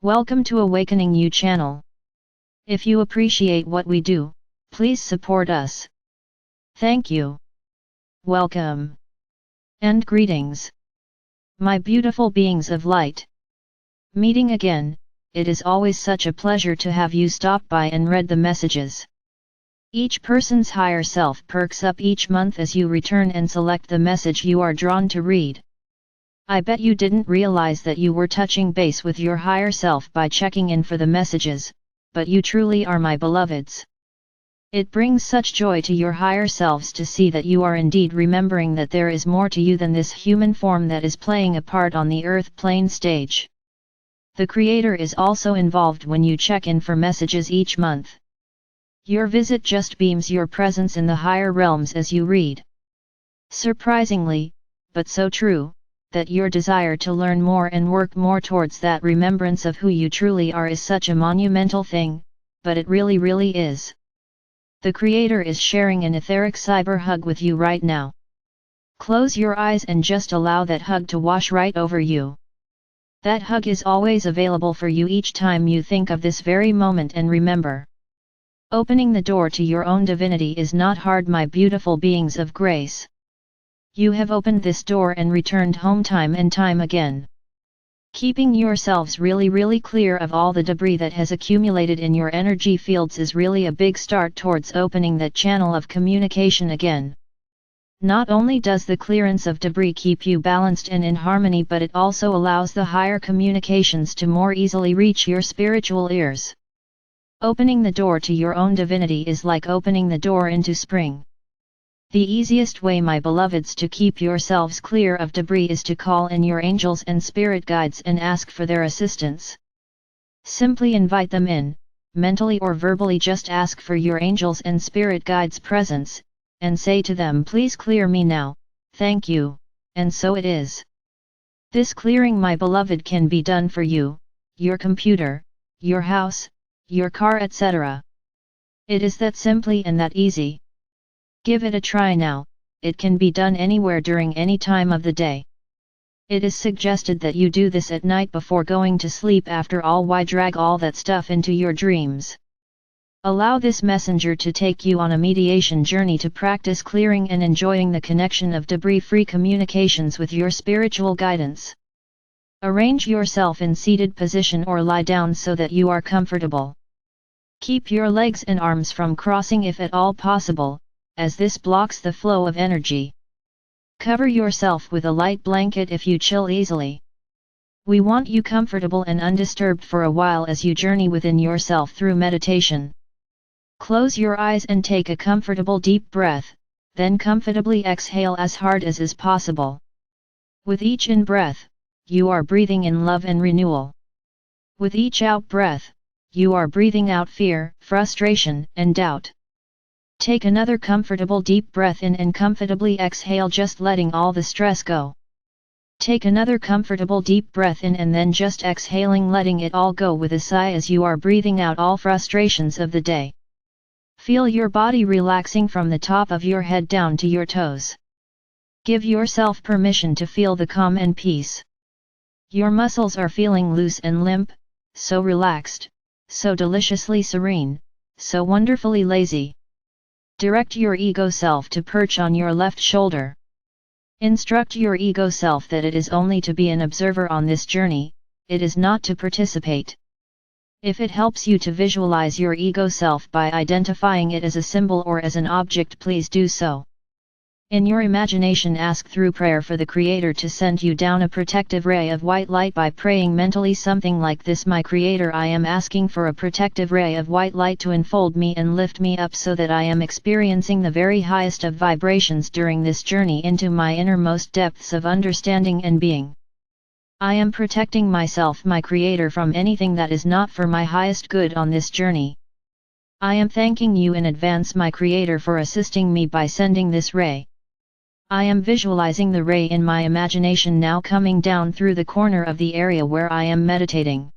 Welcome to AwakeningYOU channel. If you appreciate what we do, please support us. Thank you. Welcome. And greetings. My beautiful beings of light. Meeting again, it is always such a pleasure to have you stop by and read the messages. Each person's higher self perks up each month as you return and select the message you are drawn to read. I bet you didn't realize that you were touching base with your higher self by checking in for the messages, but you truly are my beloveds. It brings such joy to your higher selves to see that you are indeed remembering that there is more to you than this human form that is playing a part on the earth plane stage. The Creator is also involved when you check in for messages each month. Your visit just beams your presence in the higher realms as you read. Surprisingly, but so true, that your desire to learn more and work more towards that remembrance of who you truly are is such a monumental thing, but it really is. The Creator is sharing an etheric cyber hug with you right now. Close your eyes and just allow that hug to wash right over you. That hug is always available for you each time you think of this very moment, and remember. Opening the door to your own divinity is not hard, my beautiful beings of grace. You have opened this door and returned home time and time again. Keeping yourselves really clear of all the debris that has accumulated in your energy fields is really a big start towards opening that channel of communication again. Not only does the clearance of debris keep you balanced and in harmony, but it also allows the higher communications to more easily reach your spiritual ears. Opening the door to your own divinity is like opening the door into spring. The easiest way, my beloveds, to keep yourselves clear of debris is to call in your angels and spirit guides and ask for their assistance. Simply invite them in, mentally or verbally. Just ask for your angels and spirit guides' presence, and say to them, please clear me now, thank you, and so it is. This clearing, my beloved, can be done for you, your computer, your house, your car, etc. It is that simply and that easy. Give it a try now. It can be done anywhere during any time of the day. It is suggested that you do this at night before going to sleep. After all, why drag all that stuff into your dreams? Allow this messenger to take you on a mediation journey to practice clearing and enjoying the connection of debris-free communications with your spiritual guidance. Arrange yourself in seated position or lie down so that you are comfortable. Keep your legs and arms from crossing if at all possible, as this blocks the flow of energy. Cover yourself with a light blanket if you chill easily. We want you comfortable and undisturbed for a while as you journey within yourself through meditation. Close your eyes and take a comfortable deep breath, then comfortably exhale as hard as is possible. With each in-breath, you are breathing in love and renewal. With each out-breath, you are breathing out fear, frustration, and doubt. Take another comfortable deep breath in and comfortably exhale, just letting all the stress go. Take another comfortable deep breath in and then just exhaling, letting it all go with a sigh as you are breathing out all frustrations of the day. Feel your body relaxing from the top of your head down to your toes. Give yourself permission to feel the calm and peace. Your muscles are feeling loose and limp, so relaxed, so deliciously serene, so wonderfully lazy. Direct your ego self to perch on your left shoulder. Instruct your ego self that it is only to be an observer on this journey, it is not to participate. If it helps you to visualize your ego self by identifying it as a symbol or as an object, please do so. In your imagination, ask through prayer for the Creator to send you down a protective ray of white light by praying mentally something like this: My Creator, I am asking for a protective ray of white light to enfold me and lift me up so that I am experiencing the very highest of vibrations during this journey into my innermost depths of understanding and being. I am protecting myself, my Creator, from anything that is not for my highest good on this journey. I am thanking you in advance, my Creator, for assisting me by sending this ray. I am visualizing the ray in my imagination now, coming down through the corner of the area where I am meditating.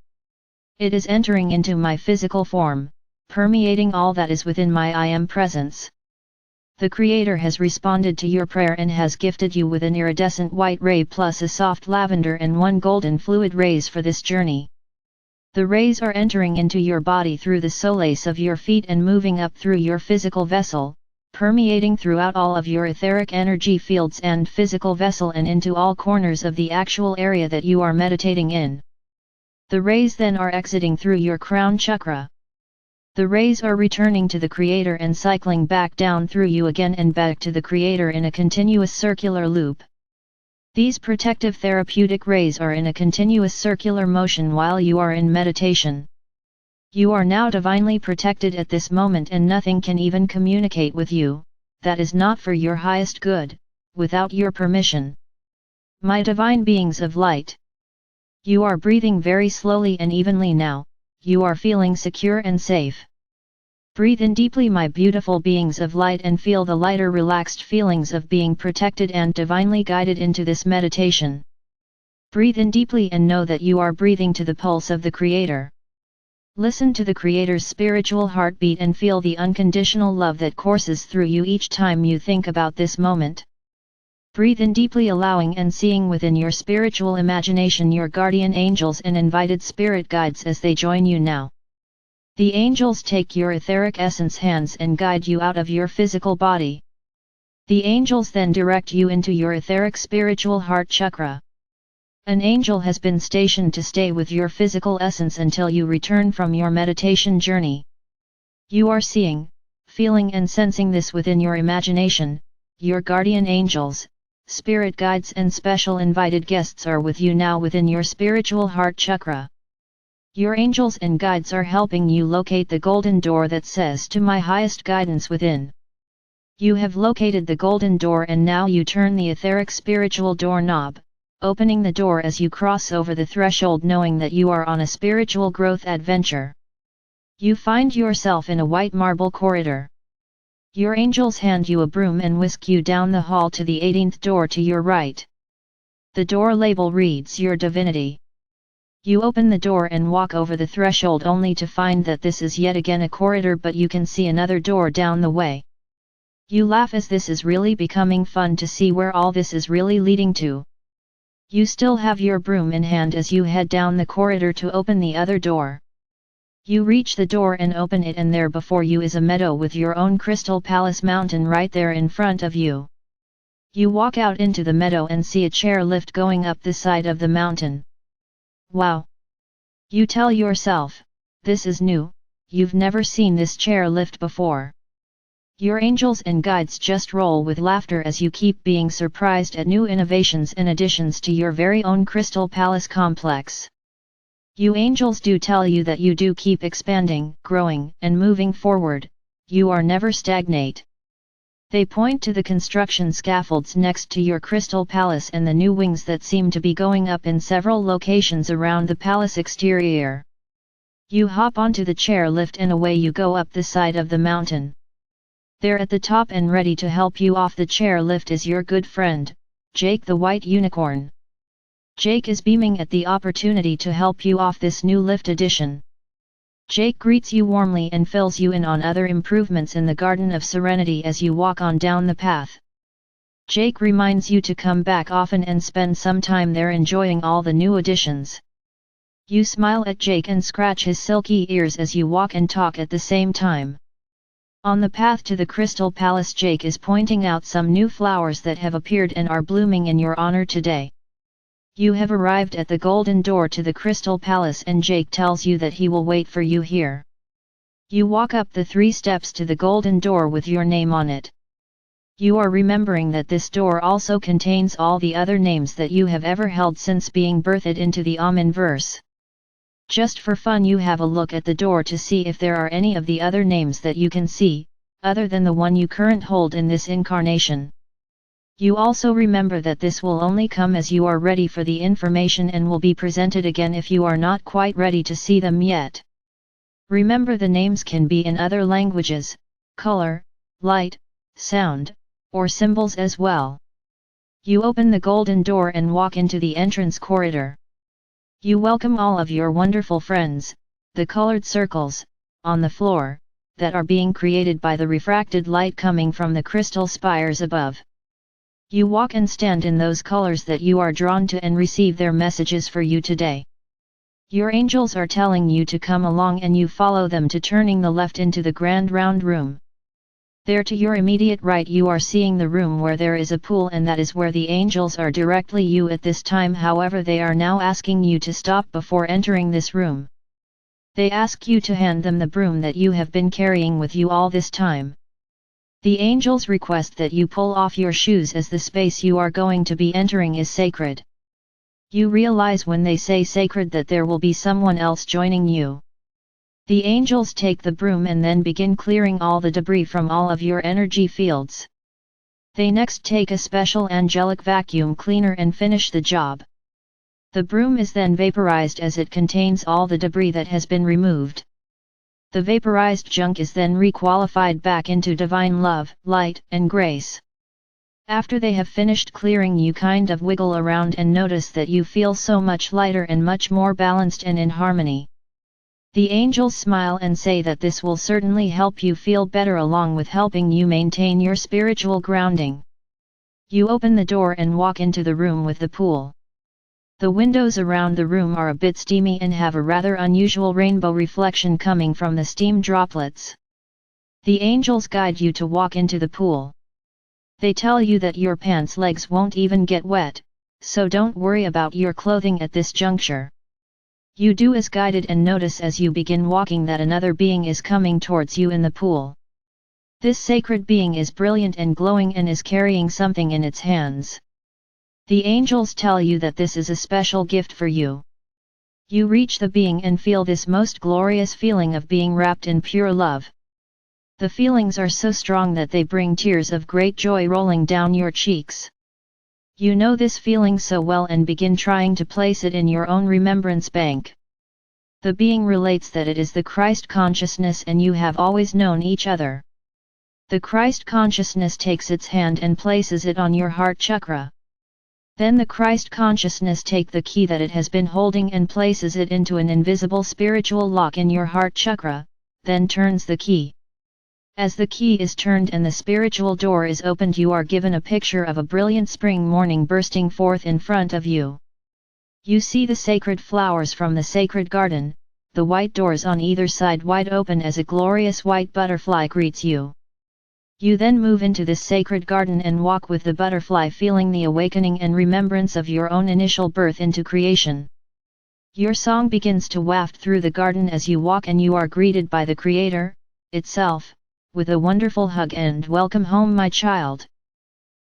It is entering into my physical form, permeating all that is within my I am presence. The Creator has responded to your prayer and has gifted you with an iridescent white ray plus a soft lavender and one golden fluid rays for this journey. The rays are entering into your body through the solace of your feet and moving up through your physical vessel, permeating throughout all of your etheric energy fields and physical vessel and into all corners of the actual area that you are meditating in. The rays then are exiting through your crown chakra. The rays are returning to the Creator and cycling back down through you again and back to the Creator in a continuous circular loop. These protective therapeutic rays are in a continuous circular motion while you are in meditation. You are now divinely protected at this moment and nothing can even communicate with you, that is not for your highest good, without your permission. My divine beings of light. You are breathing very slowly and evenly now, you are feeling secure and safe. Breathe in deeply, my beautiful beings of light, and feel the lighter, relaxed feelings of being protected and divinely guided into this meditation. Breathe in deeply and know that you are breathing to the pulse of the Creator. Listen to the Creator's spiritual heartbeat and feel the unconditional love that courses through you each time you think about this moment. Breathe in deeply, allowing and seeing within your spiritual imagination your guardian angels and invited spirit guides as they join you now. The angels take your etheric essence hands and guide you out of your physical body. The angels then direct you into your etheric spiritual heart chakra. An angel has been stationed to stay with your physical essence until you return from your meditation journey. You are seeing, feeling and sensing this within your imagination. Your guardian angels, spirit guides and special invited guests are with you now within your spiritual heart chakra. Your angels and guides are helping you locate the golden door that says to my highest guidance within. You have located the golden door and now you turn the etheric spiritual doorknob, opening the door as you cross over the threshold, knowing that you are on a spiritual growth adventure. You find yourself in a white marble corridor. Your angels hand you a broom and whisk you down the hall to the 18th door to your right. The door label reads your Divinity. You open the door and walk over the threshold only to find that this is yet again a corridor, but you can see another door down the way. You laugh as this is really becoming fun to see where all this is really leading to. You still have your broom in hand as you head down the corridor to open the other door. You reach the door and open it, and there before you is a meadow with your own Crystal Palace mountain right there in front of you. You walk out into the meadow and see a chairlift going up the side of the mountain. Wow! You tell yourself, this is new, you've never seen this chairlift before. Your angels and guides just roll with laughter as you keep being surprised at new innovations and additions to your very own Crystal Palace complex. You angels do tell you that you do keep expanding, growing, and moving forward, you are never stagnate. They point to the construction scaffolds next to your Crystal Palace and the new wings that seem to be going up in several locations around the palace exterior. You hop onto the chairlift and away you go up the side of the mountain. There at the top and ready to help you off the chairlift is your good friend, Jake the White Unicorn. Jake is beaming at the opportunity to help you off this new lift addition. Jake greets you warmly and fills you in on other improvements in the Garden of Serenity as you walk on down the path. Jake reminds you to come back often and spend some time there enjoying all the new additions. You smile at Jake and scratch his silky ears as you walk and talk at the same time. On the path to the Crystal Palace, Jake is pointing out some new flowers that have appeared and are blooming in your honor today. You have arrived at the golden door to the Crystal Palace and Jake tells you that he will wait for you here. You walk up the 3 steps to the golden door with your name on it. You are remembering that this door also contains all the other names that you have ever held since being birthed into the Amen-verse. Just for fun you have a look at the door to see if there are any of the other names that you can see, other than the one you currently hold in this incarnation. You also remember that this will only come as you are ready for the information and will be presented again if you are not quite ready to see them yet. Remember the names can be in other languages, color, light, sound, or symbols as well. You open the golden door and walk into the entrance corridor. You welcome all of your wonderful friends, the colored circles, on the floor, that are being created by the refracted light coming from the crystal spires above. You walk and stand in those colors that you are drawn to and receive their messages for you today. Your angels are telling you to come along and you follow them to turning the left into the grand round room. There to your immediate right you are seeing the room where there is a pool, and that is where the angels are directly you at this time. However, they are now asking you to stop before entering this room. They ask you to hand them the broom that you have been carrying with you all this time. The angels request that you pull off your shoes as the space you are going to be entering is sacred. You realize when they say sacred that there will be someone else joining you. The angels take the broom and then begin clearing all the debris from all of your energy fields. They next take a special angelic vacuum cleaner and finish the job. The broom is then vaporized as it contains all the debris that has been removed. The vaporized junk is then requalified back into divine love, light, and grace. After they have finished clearing, you kind of wiggle around and notice that you feel so much lighter and much more balanced and in harmony. The angels smile and say that this will certainly help you feel better along with helping you maintain your spiritual grounding. You open the door and walk into the room with the pool. The windows around the room are a bit steamy and have a rather unusual rainbow reflection coming from the steam droplets. The angels guide you to walk into the pool. They tell you that your pants legs won't even get wet, so don't worry about your clothing at this juncture. You do as guided and notice as you begin walking that another being is coming towards you in the pool. This sacred being is brilliant and glowing and is carrying something in its hands. The angels tell you that this is a special gift for you. You reach the being and feel this most glorious feeling of being wrapped in pure love. The feelings are so strong that they bring tears of great joy rolling down your cheeks. You know this feeling so well and begin trying to place it in your own remembrance bank. The being relates that it is the Christ consciousness and you have always known each other. The Christ consciousness takes its hand and places it on your heart chakra. Then the Christ consciousness takes the key that it has been holding and places it into an invisible spiritual lock in your heart chakra, then turns the key. As the key is turned and the spiritual door is opened, you are given a picture of a brilliant spring morning bursting forth in front of you. You see the sacred flowers from the sacred garden, the white doors on either side wide open as a glorious white butterfly greets you. You then move into this sacred garden and walk with the butterfly, feeling the awakening and remembrance of your own initial birth into creation. Your song begins to waft through the garden as you walk, and you are greeted by the Creator itself with a wonderful hug and welcome home, my child.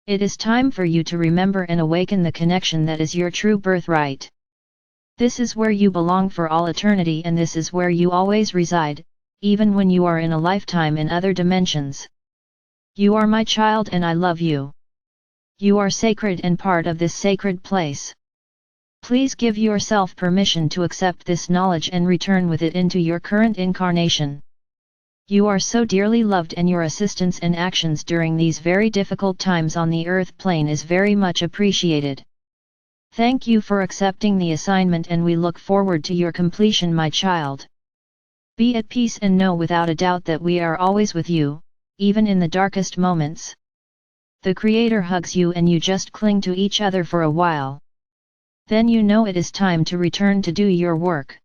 It is time for you to remember and awaken the connection that is your true birthright. This is where you belong for all eternity, and this is where you always reside, even when you are in a lifetime in other dimensions. You are my child and I love you. You are sacred and part of this sacred place. Please give yourself permission to accept this knowledge and return with it into your current incarnation. You are so dearly loved, and your assistance and actions during these very difficult times on the earth plane is very much appreciated. Thank you for accepting the assignment, and we look forward to your completion, my child. Be at peace and know without a doubt that we are always with you, even in the darkest moments. The Creator hugs you and you just cling to each other for a while. Then you know it is time to return to do your work.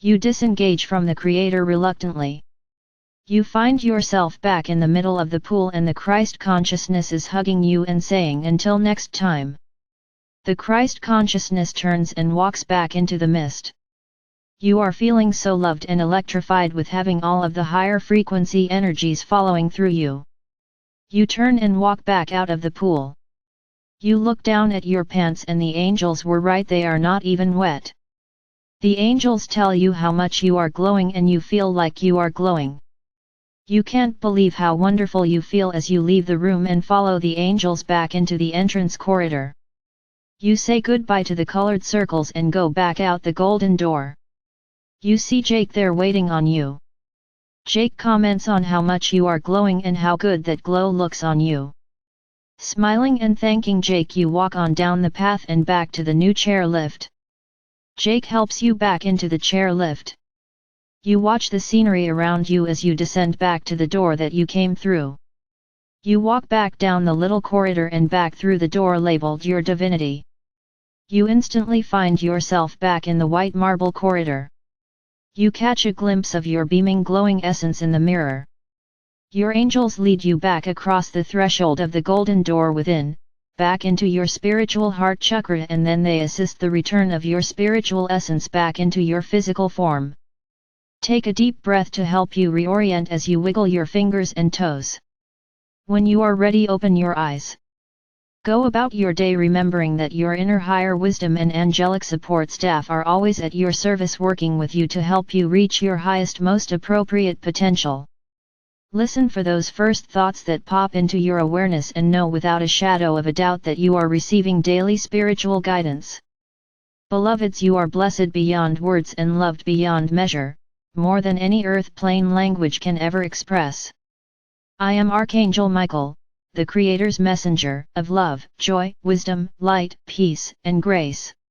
You disengage from the Creator reluctantly. You find yourself back in the middle of the pool, and the Christ consciousness is hugging you and saying, until next time. The Christ consciousness turns and walks back into the mist. You are feeling so loved and electrified with having all of the higher frequency energies following through you. You turn and walk back out of the pool. You look down at your pants and the angels were right, they are not even wet. The angels tell you how much you are glowing and you feel like you are glowing. You can't believe how wonderful you feel as you leave the room and follow the angels back into the entrance corridor. You say goodbye to the colored circles and go back out the golden door. You see Jake there waiting on you. Jake comments on how much you are glowing and how good that glow looks on you. Smiling and thanking Jake, you walk on down the path and back to the new chair lift. Jake helps you back into the chair lift. You watch the scenery around you as you descend back to the door that you came through. You walk back down the little corridor and back through the door labeled your Divinity. You instantly find yourself back in the white marble corridor. You catch a glimpse of your beaming glowing essence in the mirror. Your angels lead you back across the threshold of the golden door within, back into your spiritual heart chakra, and then they assist the return of your spiritual essence back into your physical form. Take a deep breath to help you reorient as you wiggle your fingers and toes. When you are ready, open your eyes. Go about your day remembering that your inner higher wisdom and angelic support staff are always at your service, working with you to help you reach your highest, most appropriate potential. Listen for those first thoughts that pop into your awareness and know without a shadow of a doubt that you are receiving daily spiritual guidance. Beloveds, you are blessed beyond words and loved beyond measure, more than any earth plane language can ever express. I am Archangel Michael, the Creator's messenger of love, joy, wisdom, light, peace, and grace.